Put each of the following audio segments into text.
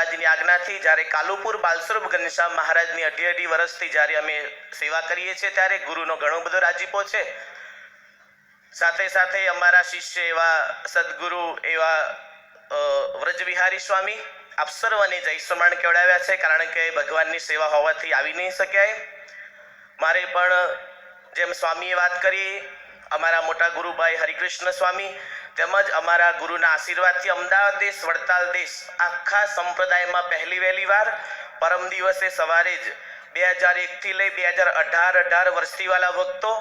મહારાજની આજ્ઞાથી જ્યારે કાલુપુર બાલસ્વરૂપ ઘનશ્યામ મહારાજની અઢી વર્ષથી જ્યારે અમે સેવા કરીએ છીએ ત્યારે ગુરુનો ઘણો બધો રાજીપો છે. સાથે સાથે અમારા શિષ્ય એવા સદગુરુ એવા વ્રજવિહારી સ્વામી આપ સર્વને જય સ્મરણ કહેવડાવ્યા છે, કારણ કે ભગવાનની સેવા હોવાથી આવી નહીં શક્યા. મારે પણ જેમ સ્વામીએ વાત કરી, અમારા મોટા ગુરુભાઈ હરિકૃષ્ણ સ્વામી તેમજ અમારા ગુરુના આશીર્વાદથી અમદાવાદ દેશ, વડતાલ દેશ આખા સંપ્રદાયમાં પહેલી વહેલી વાર પરમ દિવસે સવારે જ 2001થી લઈ 2018 વર્ષથી વાલા ભક્તો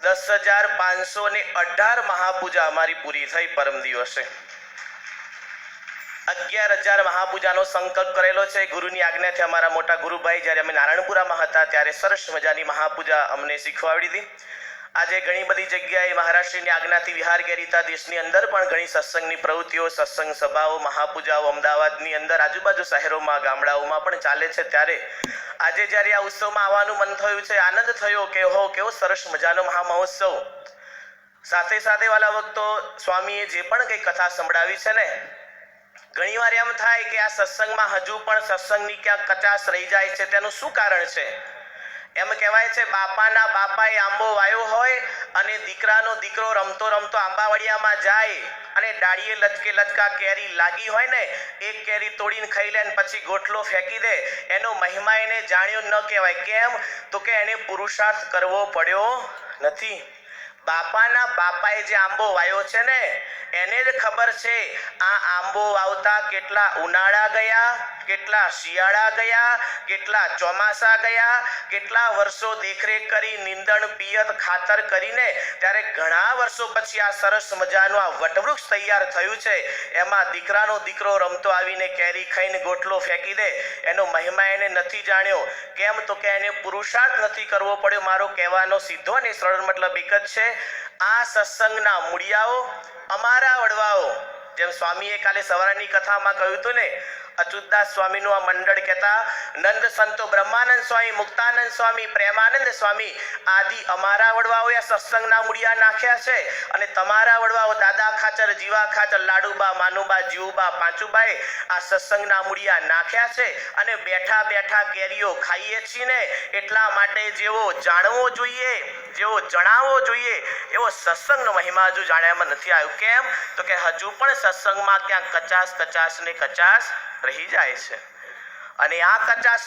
10,518 મહાપૂજા અમારી પૂરી થઈ. પરમ દિવસે 11,000 મહાપૂજાનો સંકલ્પ કરેલો છે. ગુરુની આજ્ઞાથી અમારા મોટા ગુરુભાઈ જ્યારે અમે નારાયણપુરામાં હતા ત્યારે સરસ મજાની મહાપૂજા અમને શીખવાડી હતી. આજે ઘણી બધી જગ્યાએ મહારાષ્ટ્રની આજ્ઞાથી વિહાર ગેરીતા દેશની અંદર પણ ઘણી સત્સંગની પ્રવૃત્તિઓ, સત્સંગ સભાઓ, મહાપૂજાઓ અમદાવાદની અંદર આજુબાજુ શહેરોમાં, ગામડાઓમાં પણ ચાલે છે. ત્યારે આજે જ્યારે આ ઉત્સવમાં આવવાનું મન થયું છે, આનંદ થયો કે હો કેવો સરસ મજાનો મહામહોત્સવ. સાથે સાથે વાલા ભક્તો, સ્વામીએ જે પણ કંઈ કથા સંભળાવી છે ને, ઘણીવાર એમ થાય કે આ સત્સંગમાં હજુ પણ સત્સંગની ક્યાંક કચાશ રહી જાય છે. તેનું શું કારણ છે? એમ કહેવાય છે, બાપાના બાપાએ આંબો વાયો હોય અને દીકરાનો દીકરો રમતો રમતો આંબાવડિયામાં જાય અને ડાળીએ લચકે લચકા કેરી લાગી હોય ને, એક કેરી તોડીને ખાઈ લે ને પછી ગોટલો ફેંકી દે. એનો મહિમા એને જાણ્યો ન કહેવાય. કેમ? તો કે એને પુરુષાર્થ કરવો પડ્યો નથી. બાપાના બાપાએ જે આંબો વાયો છે ને, એને જ ખબર છે આ આંબો વાવતા કેટલા ઉનાળા ગયા, કેટલા શિયાળા ગયા, કેટલા ચોમાસા ગયા, કેટલા વર્ષો દેખરેખ કરી, નિંદણ પિયત ખાતર કરીને ત્યારે ઘણા વર્ષો પછી આ સરસ મજાનું આ વટવૃક્ષ તૈયાર થયું છે. એમાં દીકરાનો દીકરો રમતો આવીને કેરી ખાઈને ગોટલો ફેંકી દે. એનો મહિમા એને નથી જાણ્યો. કેમ? તો કે એને પુરુષાર્થ નથી કરવો પડ્યો. મારો કહેવાનો સીધો અને સરળ મતલબ એક જ છે, આ સત્સંગના મૂળિયાઓ અમારા વડવાઓ, જેમ સ્વામીએ કાલે સવારની કથામાં કહ્યું હતું ને, અચ્યુતદાસ સ્વામીનું આ મંડળ કહેતા નંદ સંતો બ્રહ્માનંદ સ્વામી, મુક્તાનંદ સ્વામી, પ્રેમાનંદ સ્વામી આદિ અમારા વડવાઓએ આ સત્સંગના મૂળિયા નાખ્યા છે. અને તમારા વડવાઓ દાદા ખાચર, જીવા ખાચર, લાડુબા, માનુબા, જીવુબા, પાંચુબાએ આ સત્સંગના મૂળિયા નાખ્યા છે. અને બેઠા બેઠા કેરીઓ ખાઈએ છીએ ને, એટલા માટે જેવો જાણવો જોઈએ, જેવો જણાવવો જોઈએ એવો સત્સંગનો મહિમા હજુ જાણ્યામાં નથી આવ્યો. કેમ? તો કે હજુ પણ સત્સંગમાં ક્યાંક કચાશ ને કચાશ રહી જાય છે. અને આ કચાશ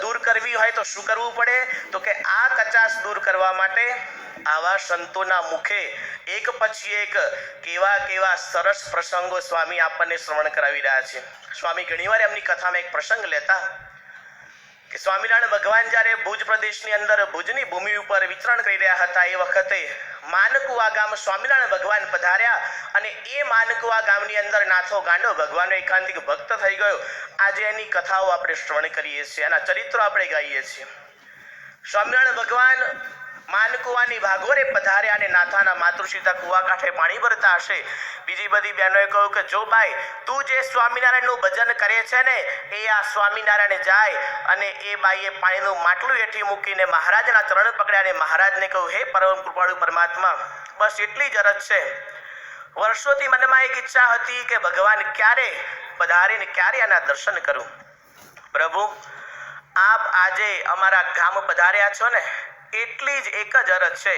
દૂર કરવી હોય તો શું કરવું પડે? તો કે આ કચાશ દૂર કરવા માટે આવા સંતોના મુખે એક પછી એક કેવા કેવા સરસ પ્રસંગો સ્વામી આપણને શ્રવણ કરાવી રહ્યા છે. સ્વામી ઘણીવાર એમની કથામાં એક પ્રસંગ લેતા કે સ્વામિનારાયણ ભગવાન જ્યારે ભુજ પ્રદેશની અંદર ભુજની ભૂમિ ઉપર વિચરણ કરી રહ્યા હતા, એ વખતે માનકુવા ગામ સ્વામિનારાયણ ભગવાન પધાર્યા. અને એ માનકુવા ગામની અંદર નાથો ગાંડો ભગવાનનો એકાંતિક ભક્ત થઈ ગયો. આજે એની કથાઓ આપણે શ્રવણ કરીએ છીએ, એના ચરિત્રો આપણે ગાઈએ છીએ. સ્વામિનારાયણ ભગવાન માનકુવાની ભાગોરે પધાર્યા અને નાથાના માતૃસીતા કુવા કાંઠે પાણી ભરતા હશે. બીજી બધી બહેનોએ કહ્યું કે જો ભાઈ, તું જે સ્વામિનારાયણનું ભજન કરે છે ને, એ આ સ્વામિનારાયણ જાય અને એ બાઈએ પાણીનું માટલું હેઠી મૂકીને મહારાજના ચરણ પકડ્યા અને મહારાજને કહ્યું, હે પરમ કૃપાળુ પરમાત્મા, બસ એટલી જ અરજ છે. વર્ષોથી મનમાં એક ઈચ્છા હતી કે ભગવાન ક્યારે પધારીને ક્યારે આના દર્શન કરું. પ્રભુ, આપ આજે અમારા ગામ પધાર્યા છો ને, એટલી જ એક જ અરજ છે,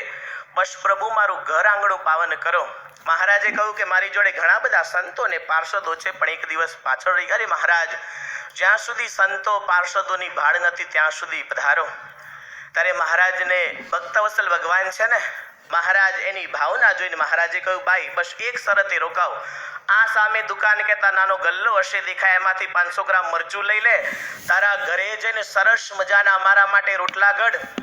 બસ પ્રભુ મારું ઘર આંગણું પાવન કરો. મહારાજે કહ્યું કે મારી જોડે ઘણા બધા સંતો ને પાર્ષદો છે, પણ એક દિવસ પાછળ રહી ગયા. મહારાજ, જ્યાં સુધી સંતો પાર્ષદોની ભાડ નથી ત્યાં સુધી પધારો. ત્યારે મહારાજને ભક્તવત્સલ ભગવાન છે ને, મહારાજ એની ભાવના જોઈને મહારાજે કહ્યું, ભાઈ બસ એક શરતે રોકાવ. આ સામે દુકાન કહેતા નાનો ગલ્લો હશે દેખાય, એમાંથી 500 ગ્રામ મરચું લઈ લે. તારા ઘરે જઈને સરસ મજાના અમારા માટે રોટલા ઘડ.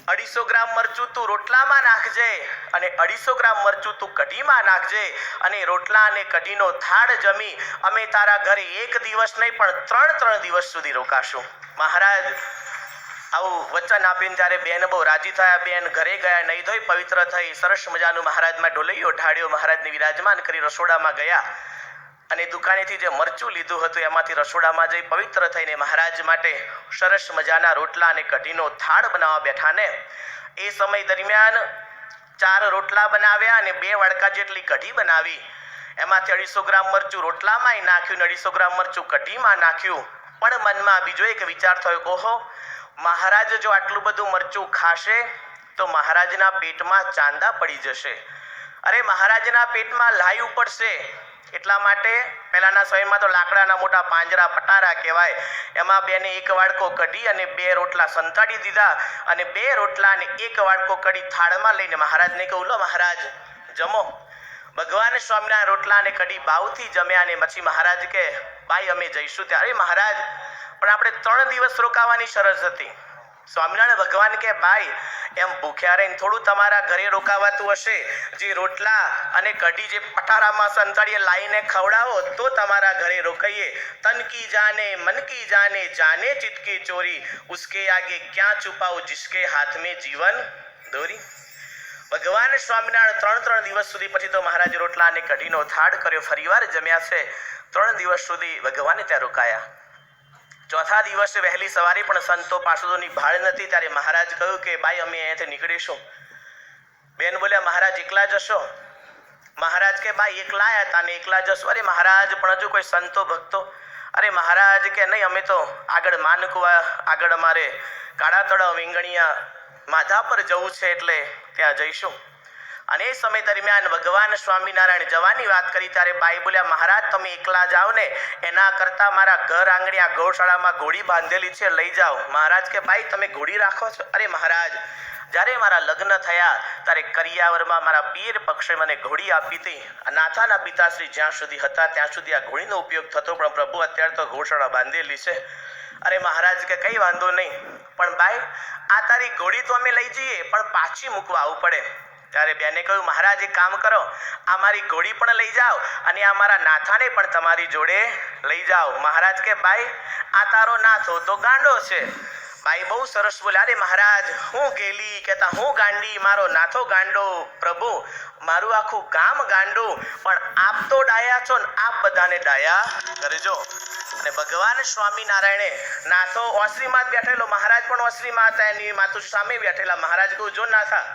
250 ગ્રામ મરચું તું રોટલામાં નાખજે અને 250 ગ્રામ મરચું તું કઢીમાં નાખજે. અને રોટલા અને કઢીનો થાળ જમી અમે તારા ઘરે એક દિવસ નહીં પણ 3 દિવસ સુધી રોકાશું. મહારાજ આવું વચન આપીને ત્યારે બેન બહુ રાજી થયા. બેન ઘરે ગયા, નહીં ધોઈ પવિત્ર થઈ, સરસ મજાનું મહારાજમાં ઢોલૈયો ઢાળ્યો, મહારાજને વિરાજમાન કરી રસોડામાં ગયા. અને દુકાનેથી જે મરચું લીધું હતું એમાંથી રસોડામાં જઈ પવિત્ર થઈને મહારાજ માટે સરસ મજાના રોટલા અને કઢીનો થાળ બનાવવા બેઠા ને, એ સમય દરમિયાન 4 રોટલા બનાવ્યા અને 2 વાડકા જેટલી કઢી બનાવી. એમાંથી 250 ગ્રામ મરચું રોટલામાંય નાખ્યું, 250 ગ્રામ મરચું કઢીમાં નાખ્યું. પણ મનમાં બીજો એક વિચાર થયો, ઓહો, મહારાજ જો આટલું બધું મરચું ખાશે તો મહારાજના પેટમાં ચાંદા પડી જશે. અરે મહારાજના પેટમાં લાયું પડશે. એટલા માટે પહેલાના સમયમાં તો લાકડાના મોટા પાંજરા પટારા કહેવાય, એમાં બેને 1 વાડકો કઢી અને 2 રોટલા સંતાડી દીધા અને 2 રોટલા અને 1 વાડકો કઢી થાળમાં લઈને મહારાજને કહ્યું, લો મહારાજ જમો. ભગવાન સ્વામિનારાયણ રોટલા અને કઢી ભાવથી જમ્યા અને પછી મહારાજ કે ભાઈ અમે જઈશું. ત્યારે મહારાજ પણ આપણે 3 દિવસ રોકાવાની શરત હતી. સ્વામિનારાયણ ભગવાન કે ભાઈ એમ ભૂખ્યા રહીને થોડું તમારા ઘરે રોકાવાતું હશે, જે રોટલા અને કઢી જે પટારામાં સંતાડીએ લાઈને ખવડાવો તો તમારા ઘરે રોકાઈએ. તન કી જાને મન કી જાને, જાને ચિત્ત की ચોરી, उसके आगे क्या છુપાઉ जिसके हाथ में जीवन दोरी. ભગવાન સ્વામિનારાયણ 3 દિવસ સુધી પછી તો મહારાજ રોટલા અને કઢીનો થાળ કર્યો, ફરીવાર જમ્યા છે. 3 દિવસ સુધી ભગવાને ત્યાં રોકાયા. 4થા દિવસે વહેલી સવારે પણ સંતો પાર્ષદોની ભાળ નથી. ત્યારે મહારાજ કહ્યું કે ભાઈ અમે અહીંયાથી નીકળીશું. બેન બોલ્યા મહારાજ એકલા જશો? મહારાજ કે ભાઈ એકલા આવ્યા હતા ને એકલા જશો. અરે મહારાજ પણ હજુ કોઈ સંતો ભક્તો? અરે મહારાજ કે નહીં, અમે તો આગળ માનકુવા, આગળ અમારે કાળા તળાવ વેંગણિયા માધા પર જવું છે એટલે ત્યાં જઈશું. અને એ સમય દરમિયાન ભગવાન સ્વામિનારાયણ જવાની વાત કરી ત્યારે બાઈ બોલ્યા મહારાજ તમે એકલા જાઓ ને એના કરતાં મારા ઘર આંગણે આ ગૌશાળામાં ઘોડી બાંધેલી છે, લઈ જાઓ. મહારાજ કે ભાઈ તમે ઘોડી રાખો છો? અરે મહારાજ જ્યારે મારા લગ્ન થયા ત્યારે કરિયાવરમાં મારા પિયર પક્ષે મને ઘોડી આપી હતી. નાથાના પિતાશ્રી જ્યાં સુધી હતા ત્યાં સુધી આ ઘોડીનો ઉપયોગ થતો, પણ પ્રભુ અત્યારે તો ગૌશાળા બાંધેલી છે. અરે મહારાજ કે કંઈ વાંધો નહીં, પણ ભાઈ આ તારી ઘોડી તો અમે લઈ જઈએ પણ પાછી મૂકવા આવવું પડે. ત્યારે બેને કહ્યું મહારાજ એક કામ કરો, આ મારી ઘોડી પણ લઈ જાઓ અને આ મારા નાથાને પણ તમારી જોડે લઈ જાઓ. મહારાજ કે ભાઈ આ તારો નાથો તો ગાંડો છે. ભાઈ બહુ સરસ બોલ્યા, અરે મહારાજ હું ગેલી કહેતા હું ગાંડી, મારો નાથો ગાંડો, પ્રભુ મારું આખું ગામ ગાંડું, પણ આપ તો ડાયા છો ને આપ બધાને ડાયા કરજો. અને ભગવાન સ્વામિનારાયણે નાથો ઓસરીમાં જ બેઠેલો, મહારાજ પણ ઓસરીમાં હતા, એની માતુ સામે બેઠેલા. મહારાજ કહું જો નાથા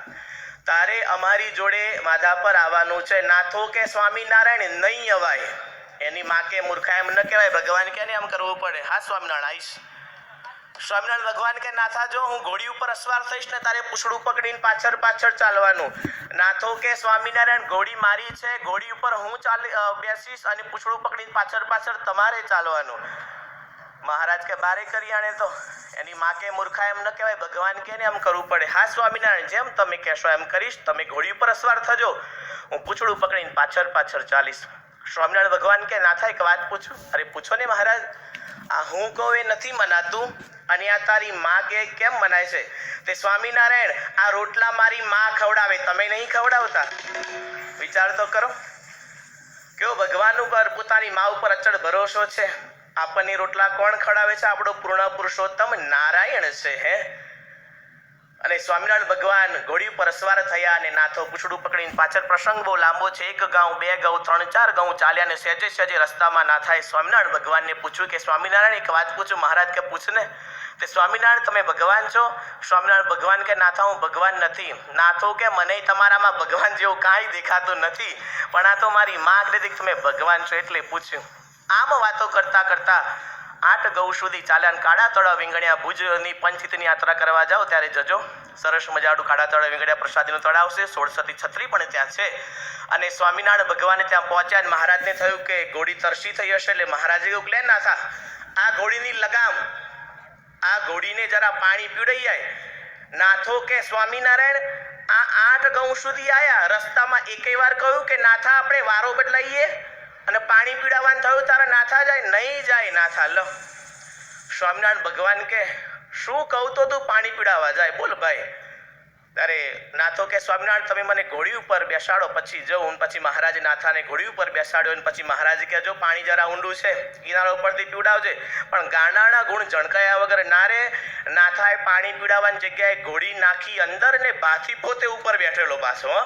તારે અમારી જોડે માધા પર આવવાનું છે. નાથો કે સ્વામિનારાયણ નહીં અવાય. એની માં કે મૂર્ખા એમ ન કહેવાય. ભગવાન કે એમ કરવું પડે. હા સ્વામિનારાયણ આવીશ. સ્વામિનારાયણ ભગવાન કે નાથા જો હું ઘોડી ઉપર અસવાર થઈશ ને તારે પૂછડું પકડીને પાછળ પાછળ ચાલવાનું. નાથો કે સ્વામિનારાયણ ઘોડી મારી છે, ઘોડી ઉપર હું બેસીશ અને પૂછડું પકડીને પાછળ પાછળ તમારે ચાલવાનું. મહારાજ કે બારે કરિયાણે તો એની માં કે મૂર્ખા એમ ન કહેવાય. ભગવાન કે ને એમ કરવું પડે. હા સ્વામિનારાયણ જેમ તમે કહેશો એમ કરીશ. તમે ઘોડી ઉપર અસવાર થજો, હું પૂછડું પકડીને પાછળ પાછળ ચાલીશ. સ્વામિનારાયણ ભગવાન કે નાથા એક વાત પૂછું? અરે પૂછો ને મહારાજ. આ હું કહું એ નથી મનાતું અને આ તારી માં કે કેમ મનાય છે? તે સ્વામિનારાયણ આ રોટલા મારી માં ખવડાવે, તમે નહીં ખવડાવતા? વિચાર તો કરો કેવો ભગવાન ઉપર પોતાની માં ઉપર અચળ ભરોસો છે. આપણને રોટલા કોણ ખવડાવે છે? આપણો પૂર્ણ પુરુષોત્તમ નારાયણ છે. હે અને સ્વામિનારાયણ ભગવાન ઘોડી ઉપર અસવાર થયા અને નાથો પૂછડું પકડીને પાછળ. પ્રસંગ બહુ લાંબો છે. 1 ગાઉં 2 ગાઉં 3 4 ગાઉં ચાલ્યા અને સહેજે સહેજે રસ્તામાં નાથાએ સ્વામિનારાયણ ભગવાનને પૂછ્યું કે સ્વામિનારાયણ એક વાત પૂછું? મહારાજ કે પૂછ ને. તે સ્વામિનારાયણ તમે ભગવાન છો? સ્વામિનારાયણ ભગવાન કે નાથા હું ભગવાન નથી. નાથો કે મને તમારામાં ભગવાન જેવું કાંઈ દેખાતું નથી, પણ આ તો મારી માં કહેતી કે તમે ભગવાન છો એટલે પૂછ્યું. આમ વાતો કરતા કરતા 8 ગૌ સુધી ચાલ્યા. કાળા તળાવ વેંગણિયા ભુજની પંચતીર્થની યાત્રા કરવા જાઓ ત્યારે જજો. સરસ મજાનું કાળા તળાવ વેંગણિયા પ્રસાદીનું તળાવ છે. 16 છત્રી પણ ત્યાં છે. અને સ્વામિનારાયણ ભગવાને ત્યાં પહોંચ્યા અને મહારાજને થયું કે ઘોડી તરસી થઈ હશે. એટલે મહારાજે કહ્યું લે નાથા આ ઘોડીની લગામ, આ ઘોડીને જરા પાણી પીવડાઈ જાય. નાથો કે સ્વામિનારાયણ આ 8 ગૌ સુધી આયા, રસ્તામાં એકેય વાર કહ્યું કે નાથા આપણે વારો બદલાઈએ અને પાણી પીડાવવાનું થયું તારા નાથા જાય? નહીં જાય નાથા. લો સ્વામિનારાયણ ભગવાન કે શું કહું તો તું પાણી પીડાવવા જાય? બોલ ભાઈ. ત્યારે નાથો કે સ્વામિનારાયણ તમે મને ઘોડી ઉપર બેસાડો પછી જવું. પછી મહારાજ નાથાને ઘોડી ઉપર બેસાડ્યો અને પછી મહારાજ કે જો પાણી જરા ઊંડું છે, કિનારા ઉપરથી પીવડાવજે, પણ ગાંડાના ગુણ જણકાયા વગર ના રે. નાથાએ પાણી પીવડાવવાની જગ્યાએ ઘોડી નાખી અંદર ને બાથી પોતે ઉપર બેઠેલો પાછો.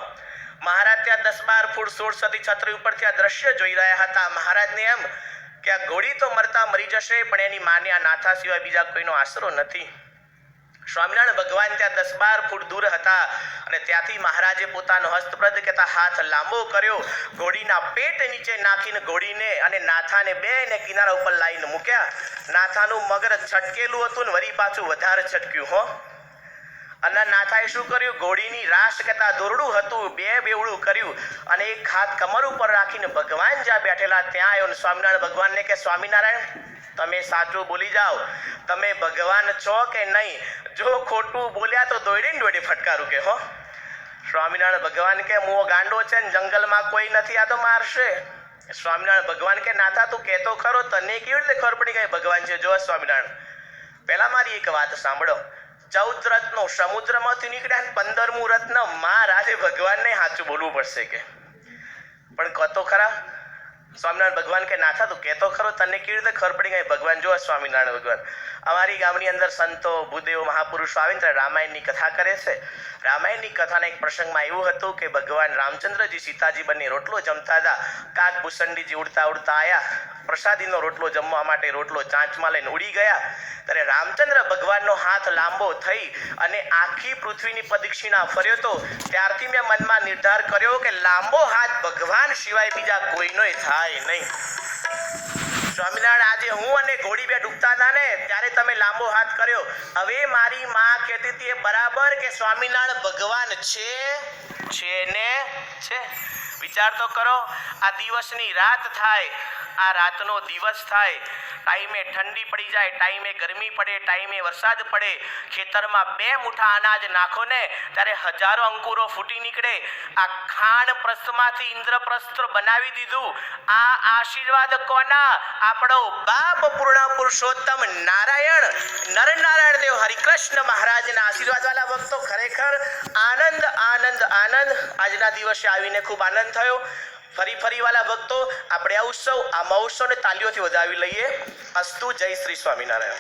મહારાજ ત્યાં 10-12 ફૂટ 16 છત્રી ઉપરથી આ દ્રશ્ય જોઈ રહ્યા હતા. મહારાજને એમ કે આ ઘોડી તો મરતા મરી જશે, પણ એની માને આ નાથા સિવાય બીજા કોઈનો આશરો નથી. સ્વામિનારાયણ ભગવાન ત્યાં 10-12 ફૂટ દૂર હતા અને ત્યાંથી મહારાજે પોતાનો હસ્તપ્રદ કહેતા હાથ લાંબો કર્યો, ઘોડીના પેટ નીચે નાખીને ઘોડીને અને નાથાને બેને કિનારા ઉપર લાવીને મૂક્યા. નાથાનું મગર છટકેલું હતું ને વળી પાછું વધારે છટક્યું હો. અને નાથાએ શું કર્યું, ઘોડીની રાશ કહેતા દોરડું હતું, બેવડું કર્યું અને એક હાથ કમર ઉપર રાખીને ભગવાન જ્યાં બેઠેલા ત્યાં આવ્યો. સ્વામિનારાયણ ભગવાનને કે સ્વામિનારાયણ તમે સાચું બોલી જાઓ, તમે ભગવાન છો કે નહીં? જો ખોટું બોલ્યા તો દોડે ફટકારું કે હો. સ્વામિનારાયણ ભગવાન કે હું ગાંડો છે ને જંગલમાં કોઈ નથી, આ તો મારશે. સ્વામિનારાયણ ભગવાન કે નાથા તું કહેતો ખરો, તને કેવી રીતે ખબર પડી કે ભગવાન છે? જો સ્વામિનારાયણ પહેલા મારી એક વાત સાંભળો, 14 રત્નો સમુદ્રમાંથી નીકળ્યા, 15મું રત્ન મહારાજે ભગવાનને સાચું બોલવું પડશે કે પણ કહતો ખરા. સ્વામિનારાયણ ભગવાન કે નાથા તું કહેતો ખરો, તને કેવી રીતે ખબર પડી ગઈ ભગવાન? જો સ્વામિનારાયણ ભગવાન અમારી ગામની અંદર સંતો ભૂદેવો મહાપુરુષો આવીને ત્યારે રામાયણની કથા કરે છે. રામાયણની કથાના એક પ્રસંગમાં એવું હતું કે ભગવાન રામચંદ્રજી સીતાજી બંને રોટલો જમતા હતા. કાક ભૂસંડીજી ઉડતા આવ્યા, પ્રસાદીનો રોટલો જમવા માટે રોટલો ચાંચમાં લઈને ઉડી ગયા. ત્યારે રામચંદ્ર ભગવાનનો હાથ લાંબો થઈ અને આખી પૃથ્વીની પ્રદક્ષિણા ફર્યો તો ત્યારથી મેં મનમાં નિર્ધાર કર્યો કે લાંબો હાથ ભગવાન સિવાય બીજા કોઈનો થાય નહીં. સ્વામિનારાયણ આજે હું અને ઘોડી બે ડૂબતા હતા ને ત્યારે તમે લાંબો હાથ કર્યો. હવે મારી માં કહેતી હતી એ બરાબર કે સ્વામિનારાયણ ભગવાન છે ને છે? વિચાર તો કરો, આ દિવસની રાત થાય, આ રાતનો દિવસ થાય, ટાઈમે ઠંડી પડી જાય, ટાઈમે ગરમી પડે, ટાઈમે વરસાદ પડે, ખેતરમાં 2 મુઠ્ઠા અનાજ નાખો ને ત્યારે હજારો અંકુરો ફૂટી નીકળે. આ ખાણ પ્રસ્થમાંથી ઇન્દ્રપ્રસ્થ બનાવી દીધું. આ આશીર્વાદ કોના? આપણો બાપ પૂર્ણ પુરુષોત્તમ નારાયણ નરનારાયણ દેવ હરિકૃષ્ણ મહારાજના આશીર્વાદ વાળા ભક્તો. ખરેખર આનંદ આનંદ આનંદ આજના દિવસે આવીને ખૂબ આનંદ થયો. ફરી વાલા ભક્તો આપણે આ ઉત્સવ, આ મહોત્સવને તાલીઓથી વધાવી લઈએ. અસ્તુ. જય શ્રી સ્વામિનારાયણ.